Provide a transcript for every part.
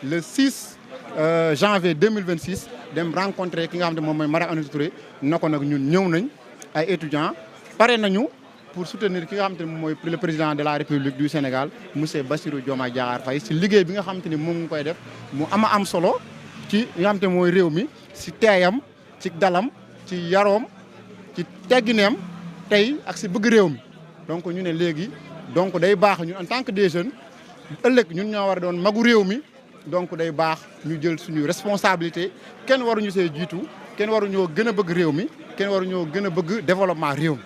le 6 janvier 2026 dem rencontrer ki nga xam ne moom mooy Marie Aminata Touré na ko nag ñun ñëw nañ ay étudiants pare nañu pour soutenir ki nga xam te ne moom mooy le président de la République du Sénégal monsieur Bassirou Diomaye Diakhar Faye si liggéey bi nga xam te ni moom ngi koy def mu am solo ci nga xam te ne mooy réew mi si teeyam ci dalam ci yaroom ci teggineem tey ak si bëgg réew mi donc ñu ne léegi donc day baax ñun en tant que des jeunes ëllëg ñun ñoo war a doon magu réew mi donc day baax ñu jël suñu responsabilité kenn waruñu see jiitu kenn waruñoo gën a bëgg réew mi kenn waruñoo gën a bëgg développement réew mi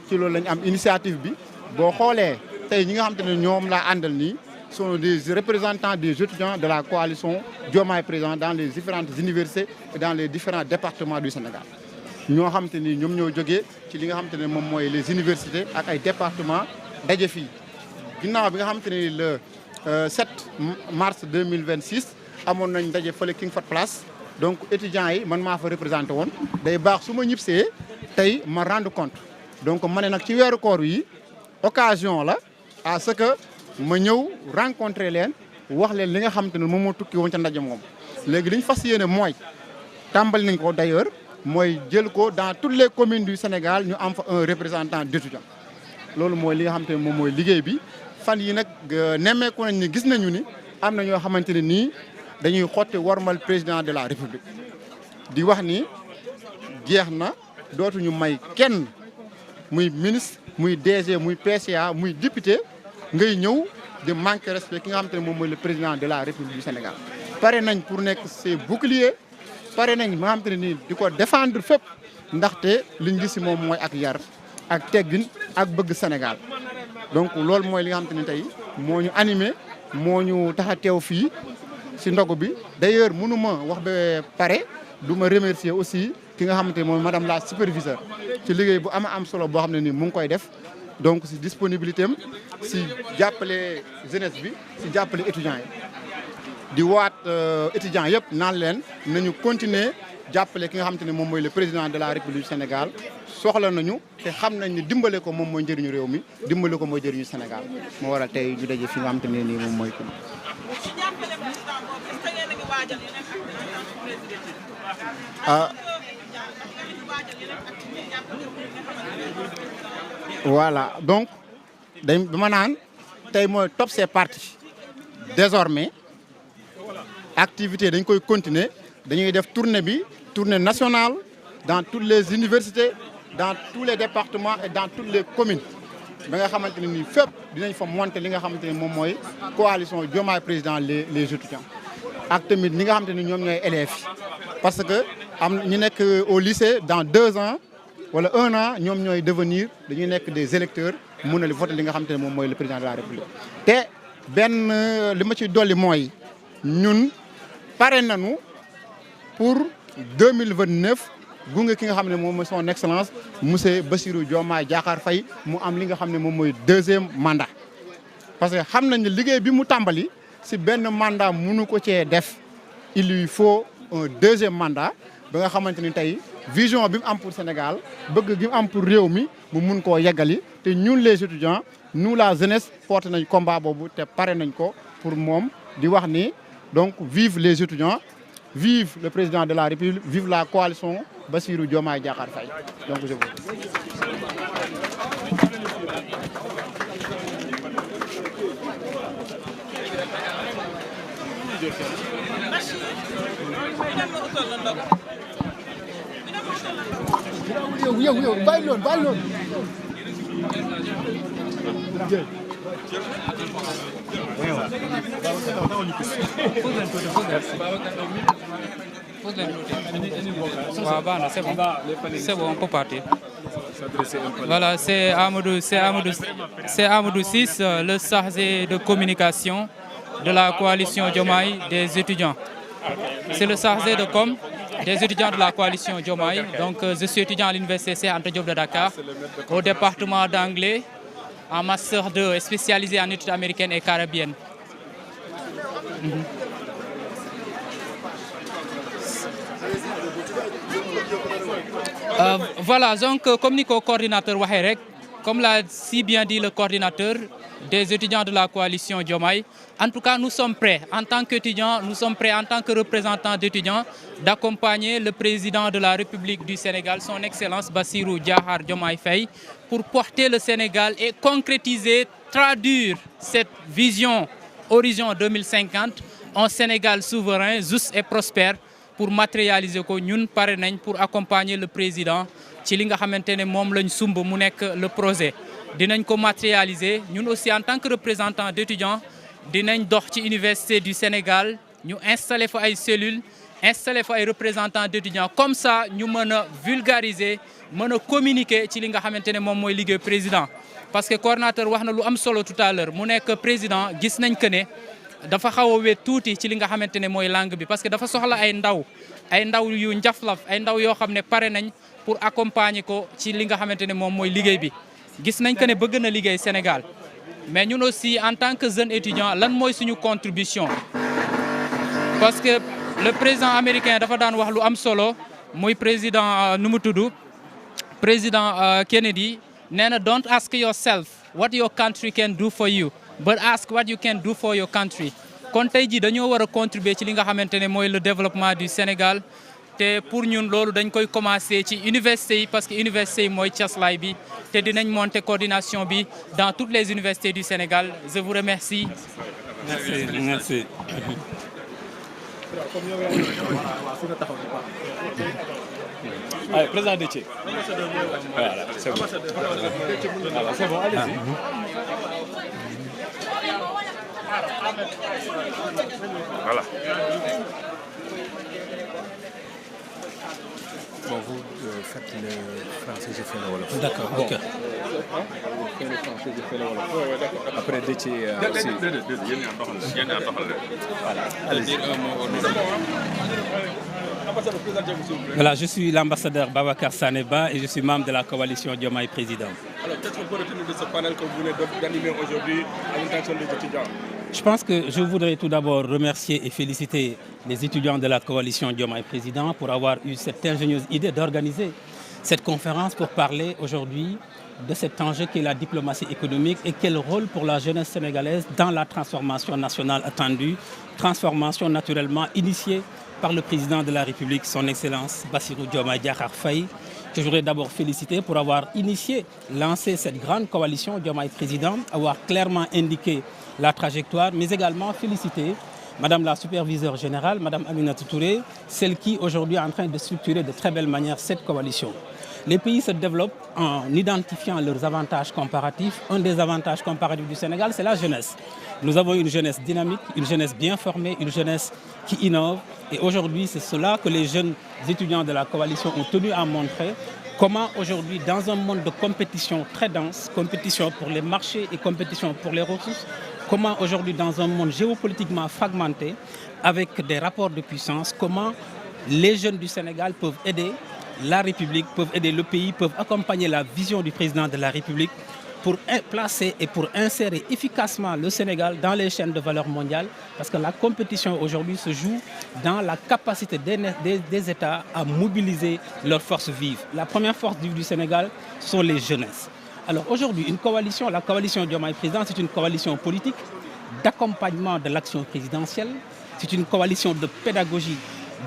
ci loolu lañ am initiative bi boo xoolee tey ñi nga xam te ne ñoom laa àndal nii sont des représentants des étudiants de la coalition Diomaye Président dans les différentes universités et dans les différents départements du Sénégal ñoo xam te ni ñoom ñoo jógee ci li nga xam te ne moom mooy les universités ak ay départements daje fii ginnaaw bi nga xam te ne le 7 mars 2026 amoon nañ daje fële King Fahd Place donc étudiants yi man maa fa représenté woon day baax su ma ñibbisee tey ma rendre compte donc ma ne nag ci weeru koor yi occasion la à ce que ma ñëw rencontrer leen wax leen li nga xam te ne moom moo tukki woon ca ndaje moom léegi li ñu fas yéene mooy tàmbali nañ ko d'ailleurs mooy jël ko dans toutes les communes du Sénégal ñu am fa un représentant d'étudiant loolu mooy li nga xam te ne moom mooy liggéey bi fan yi nag nemmeeku nañ ni gis nañu ni am na ñoo xamante ne nii dañuy xotti wormal président de la République di wax ni jeex na dootuñu may kenn muy ministre muy DG muy PCA muy député ngay ñëw di manquer respect ki nga xamante ne moom mooy le président de la République du Sénégal pare nañ pour nekk ses boucliers pare nañ nga xamante ne nii di ko défendre fépp ndaxte liñ gis si moom mooy ak yar ak teggin ak bëgg Sénégal donc loolu mooy li nga xamante ne tey moo ñu animé moo ñu tax a teew fii si ndogu bi d'ailleurs mënuma wax ba pare du ma remercier aussi ki nga xamante ne mooy madame la superviseure ci liggéey bu am solo boo xam ne nii mu ngi koy def donc si disponibilité am si jàppale jeunesse bi si jàppale étudiants yi di waat étudiants yëpp naan leen nañu continuer jàppale ki nga xamante ne moom mooy le président de la République du Sénégal soxla nañu te xam nañ ne dimbale ko moom mooy njëriñu réew mi dimbale ko mooy njëriñu Sénégal moo waral tey ñu daje fi nga xamante ne nii moom mooy ko voilà donc dañ dama naan tey mooy top c'est parti désormais activité dañ koy continuer dañuy def tournée nationale dans toutes les universités dans tous les départements et dans toutes les communes ba nga xamante ne nii fépp dinañ fa monter li nga xamante ne moom mooy coalition Diomaye Président les étudiants ak tamit ñi nga xamante ne ñoom ñooy élèves parce que am ñu nekk au lycée dans 2 ans wala 1 an ñoom ñooy devenir dañuy nekk des électeurs mun a voter li nga xamante ne moom mooy le président de la République te benn li ma ciy dolli mooy ñun pare nañu pour 2029 gunge ki nga xam ne moom mooy son excellence monsieur Bassirou Diomaye Diakhar Faye mu am li nga xam ne moom mooy 2e mandat parce que xam nañ ne liggéey bi mu tàmbali si benn mandat mënu ko cee def il lui faut un 2e mandat ba nga xamante ni tey vision bi mu am pour Sénégal bëgg gi mu am pour réew mi mu mun koo yeggali te ñun les étudiants nous la jeunesse porté nañ combat boobu te pare nañ ko pour moom di wax ni donc vive les étudiants vive le président de la République vive la coalition Bassirou Diomaye Diakhar Faye donc je vous yow bàyyi loon c'est bon, on peut partir. Voilà, c'est Amadou Ciss, le chargé de communication de la coalition Diomaye des étudiants. C'est le chargé de com des étudiants de la coalition Diomaye. Donc, je suis étudiant à l'université Cheikh Anta Diop de Dakar, au département d'anglais, en master 2 spécialisé en études américaines et caribéennes. Voilà, donc comme ni ko coordinateur waxee rek, comme l'a si bien dit le coordinateur, des étudiants de la coalition Diomaye. En tout cas, nous sommes prêts, en tant qu'étudiants, nous sommes prêts en tant que représentants d'étudiants, d'accompagner le président de la République du Sénégal, son Excellence Bassirou Diakhar Diomaye Faye, pour porter le Sénégal et concrétiser, traduire cette vision Horizon 2050, un Sénégal souverain, juste et prospère, pour matérialiser ko ñun pare nañ pour accompagner le président ci li nga xamante ne moom lañ sumb mu nekk le projet. Dinañ ko matérialiser ñun aussi en tant que représentant d'étudiants dinañ dox ci université du Sénégal ñu installer fa ay cellules installer fa ay représentants d'étudiants comme ça ñu mën a vulgariser mën a communiquer ci li nga xamante ne moom mooy liggéey président. Parce que coordinateur wax na lu am solo tout à l'heure mu nekk président gis nañ que ne dafa xaw a wéet tuuti ci li nga xamante ne mooy langue bi parce que dafa soxla ay ndaw yu njaflaf ay ndaw yoo xam ne pare nañ pour accompagner ko ci li nga xamante ne moom mooy liggéey bi. Gis nañ que ne bëgg na liggéey Sénégal mais ñun aussi en tant que jeune étudiant lan mooy suñu contribution parce que le président américain dafa daan wax lu am solo muy président nu mu tudd président Kennedy nee na don't ask yourself what your country can do for you but ask what you can do for your country. Kon tey jii dañoo war a contribuer ci li nga xamante ne mooy le développement du Sénégal te pour ñun loolu dañ koy commencer ci université yi parce que université yi mooy caslaay bi te dinañ monter coordination bi dans toutes les universités du Sénégal. Je vous remercie. Merci. Allez, président Déthié. Voilà, c'est bon. Voilà, c'est bon, allez-y. Voilà. Bon, vous faites le français, je fais le wolof. D'accord, bon. ok. Vous faites le français, je fais le wolof. Après, Déthié aussi. Voilà, allez-y. Voilà, je suis l'ambassadeur Babacar Saneba et je suis membre de la coalition Diomaye Président. Alors, qu'est-ce qu'on peut retenir de ce panel que vous venez d'animer aujourd'hui à l'intention des étudiants? Je pense que je voudrais tout d'abord remercier et féliciter les étudiants de la coalition Diomaye Président pour avoir eu cette ingénieuse idée d'organiser cette conférence pour parler aujourd'hui de cet enjeu qui est la diplomatie économique et quel rôle pour la jeunesse sénégalaise dans la transformation nationale attendue, transformation naturellement initiée par le président de la République, son Excellence Bassirou Diomaye Diakhar Faye, que je voudrais d'abord féliciter pour avoir initié, lancé cette grande coalition Diomaye Président, avoir clairement indiqué la trajectoire, mais également féliciter Madame la superviseure générale, Madame Aminata Touré, celle qui aujourd'hui est en train de structurer de très belle manière cette coalition. Les pays se développent en identifiant leurs avantages comparatifs. Un des avantages comparatifs du Sénégal, c'est la jeunesse. Nous avons une jeunesse dynamique, une jeunesse bien formée, une jeunesse qui innove. Et aujourd'hui, c'est cela que les jeunes étudiants de la coalition ont tenu à montrer. Comment aujourd'hui, dans un monde de compétition très dense, compétition pour les marchés et compétition pour les ressources, comment aujourd'hui, dans un monde géopolitiquement fragmenté, avec des rapports de puissance, comment les jeunes du Sénégal peuvent aider la République, peuvent aider le pays, peuvent accompagner la vision du président de la République pour placer et pour insérer efficacement le Sénégal dans les chaînes de valeur mondiale, parce que la compétition aujourd'hui se joue dans la capacité des États à mobiliser leurs forces vives. La première force vive du Sénégal sont les jeunesses. Alors aujourd'hui, une coalition, la coalition Diomaye Président, c'est une coalition politique d'accompagnement de l'action présidentielle, c'est une coalition de pédagogie,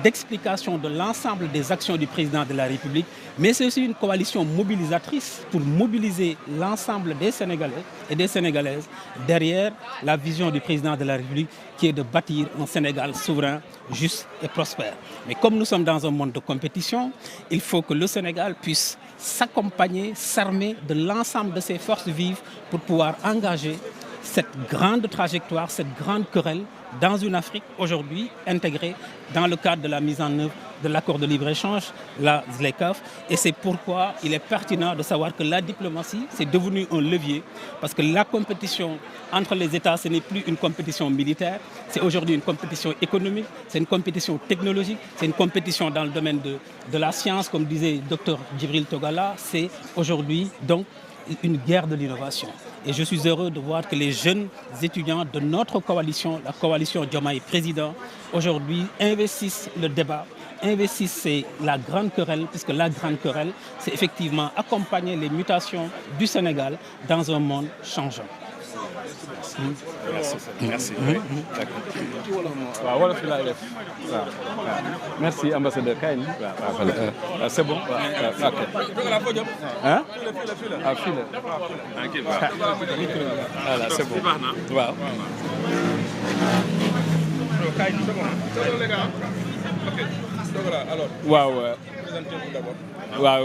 d'explication de l'ensemble des actions du président de la République, mais c'est aussi une coalition mobilisatrice pour mobiliser l'ensemble des Sénégalais et des Sénégalaises derrière la vision du président de la République qui est de bâtir un Sénégal souverain, juste et prospère. Mais comme nous sommes dans un monde de compétition, il faut que le Sénégal puisse s'accompagner, s'armer de l'ensemble de ses forces vives pour pouvoir engager cette grande trajectoire, cette grande querelle dans une Afrique aujourd'hui intégrée dans le cadre de la mise en œuvre de l'accord de libre-échange, la ZLECAf. Et c'est pourquoi il est pertinent de savoir que la diplomatie, c'est devenu un levier, parce que la compétition entre les États, ce n'est plus une compétition militaire, c'est aujourd'hui une compétition économique, c'est une compétition technologique, c'est une compétition dans le domaine de la science, comme disait Dr Djibril Togala, c'est aujourd'hui donc une guerre de l'innovation. Et je suis heureux de voir que les jeunes étudiants de notre coalition, la coalition Diomaye Président, aujourd'hui investissent le débat, investissent la grande querelle, puisque la grande querelle, c'est effectivement accompagner les mutations du Sénégal dans un monde changeant. Merci. waaw wolof fi laay def waaw merci ambassadeur kaay ni waaw c'est bon waaw ok ah ah fii la voilà c'est bon waaw waaw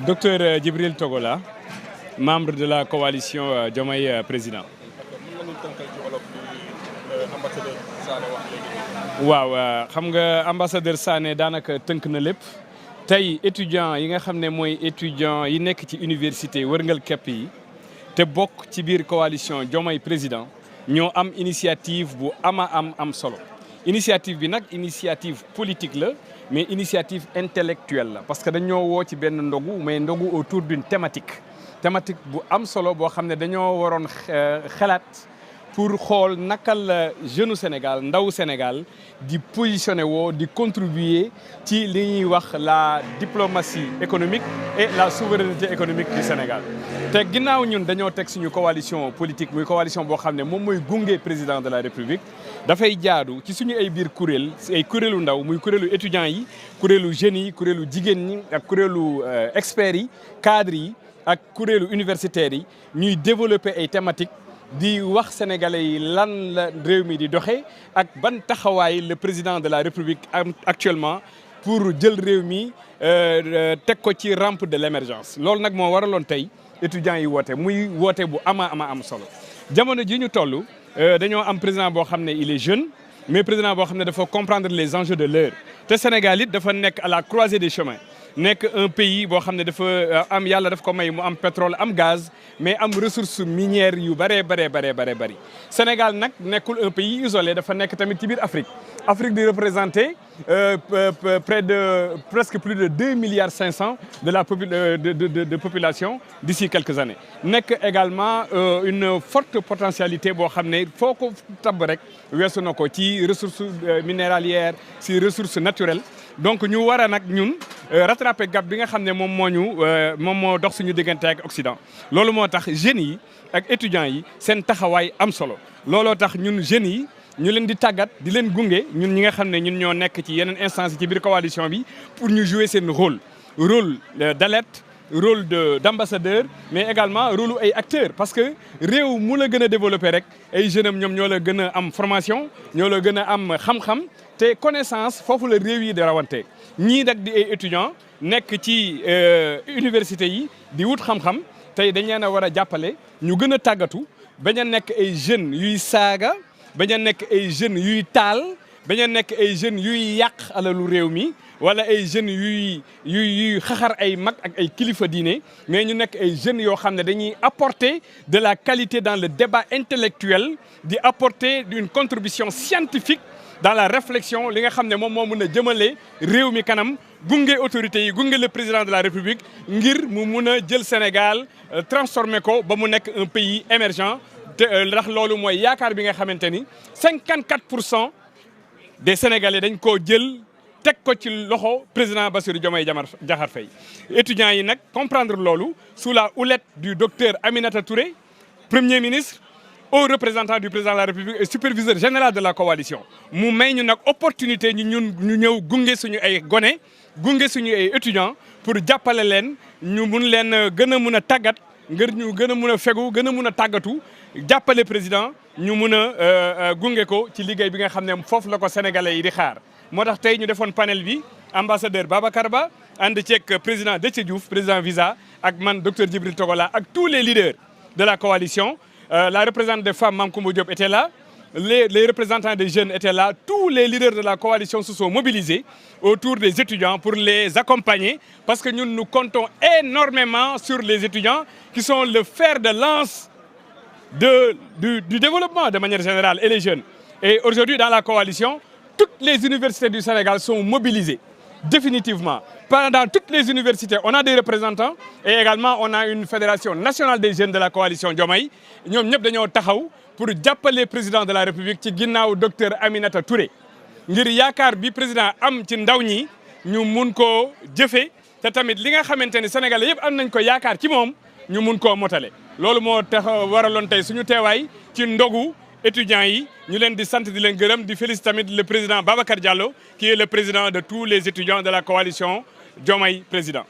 docteur Djibril Togola, membre de la coalition Diomaye Président. waaw xam nga ambassadeur Sané daanaka tënk na lépp tey étudiants yi nga xam ne mooy étudiants yi nekk ci université wërngal képp yi te bokk ci biir coalition Diomaye Président ñoo am initiative bu am solo initiative bi nag initiative politique la mais initiative intellectuelle la parce que dañoo woo ci benn ndogu mais ndogu autour d'une thématique bu am solo boo xam ne dañoo waroon xalaat pour xool naka la jeune Sénégal ndaw Sénégal di positionné woo di contribuer ci li ñuy wax la diplomatie économique et la souveraineté économique du Sénégal te ginnaaw ñun dañoo teg suñu coalition politique muy coalition boo xam ne moom mooy gunge président de la République dafay jaadu ci suñu ay biir kuréel ay kuréelu ndaw muy kuréelu étudiants yi kuréelu jeunes yi kuréelu jigéen ñi ak kuréelu experts yi cadres yi ak kuréelu universitaires yi ñuy développer ay thématiques di wax sénégalais yi lan la réew mi di doxee ak ban taxawaay le président de la République actuellement pour jël réew mi teg ko ci rampe de l'émergence loolu nag moo waraloon tey étudiants yi woote muy woote bu am solo jamono ji ñu toll dañoo am président boo xam ne il est jeune mais président boo xam ne dafa comprendre les enjeux de l'heure te Sénégal it dafa nekk à la croisée des chemins nekk un pays boo xam ne dafa am yàlla daf ko may mu am pétrole am gaz mais am ressources minières yu bëree bëri Sénégal nag nekkul un pays isolé dafa nekk tamit ci biir Afrique di représenter presque plus de 2,5 milliards de population d'ici quelques années nekk également une forte potentialité boo xam ne foo ko tabb rek weesu na ko ci ressources minéralières ci ressources naturelles donc ñu war a nag ñun rattraper gap bi nga xam ne moom moo dox suñu diggante ak Occident loolu moo tax jeunes yi ak étudiants yi seen taxawaay am solo looloo tax ñun jeunes yi ñu leen di tàggat di leen gunge ñun ñi nga xam ne ñun ñoo nekk ci yeneen instance yi ci biir coalition bi pour ñu jouer seen rôle d'alerte rôle d'ambassadeur mais également rôle ay acteurs parce que réew mu la gën a développé rek ay jeunes am ñoom ñoo la gën a am formation ñoo la gën a am xam-xam te connaissance foofu la réew yi di rawante ñii nag di ay étudiants nekk ci université yi di wut xam-xam tey dañ leen a war a jàppale ñu gën a tàggatu bañ a nekk ay jeunes yuy saaga bañ a nekk ay jeunes yuy taal bañ a nekk ay jeunes yuy yàq alalu réew mi wala ay jeunes yuy xaxar ay mag ak ay kilifa diine mais ñu nekk ay jeunes yoo xam ne dañuy apporter de la qualité dans le débat intellectuel di apporter une contribution scientifique dans la réflexion li nga xam ne moom moo mën a jëmale réew mi kanam gunge autorités yi gunge le président de la République ngir mu mun a jël Sénégal transformer ko ba mu nekk un pays émergent te ndax loolu mooy yaakaar bi nga xamante ni 54% des Sénégalais dañ koo jël teg ko ci loxo président Bassirou Diomaye Diakhar Faye étudiants yi nag comprendre loolu sous la houlette du docteur Aminata Touré premier ministre au représentant du président de la République et superviseur général de la coalition mu may ñu nag opportunité ñu ñëw gunge suñu ay gone gunge suñu ay étudiants pour jàppale leen ñu mun leen gën a mun a tàggat ngir ñu gën a mun a fegu gën a mun a tàggatu jàppale président ñu mun a gunge ko ci liggéey bi nga xam ne foofu la ko sénégalais yi di xaar moo tax tey ñu defoon panel bi ambassadeur Babacar Ba ànd ceeg président Déthié Diouf président Visa ak man docteur Djibril Togola ak tous les leaders de la coalition la représentante des femmes Mame Koumba Diop était là les représentants des jeunes étaient là tous les leaders de la coalition se sont mobilisés autour des étudiants pour les accompagner parce que nous comptons énormément sur les étudiants qui sont le fer de lance du développement de manière générale et les jeunes. Et aujourd'hui dans la coalition, toutes les universités du Sénégal sont mobilisées définitivement. Dans toutes les universités, on a des représentants et également on a une fédération nationale des jeunes de la coalition Diomaye. Nous sommes taxaw pour jàppale président de la République ci ginnaaw docteur Aminata Touré ngir yaakaar bi président am ci ndaw ñi ñu mun koo jëfe te te tamit li nga xamante ni Sénégalais yëpp am nañ ko yaakaar ci moom ñu mun koo motale loolu moo tax waraloon tey suñu teewaay ci ndogu étudiants yi ñu leen di sant di leen gërëm di féliciter tamit le président Babacar Diallo qui est le président de tous les étudiants de la coalition Diomaye Président.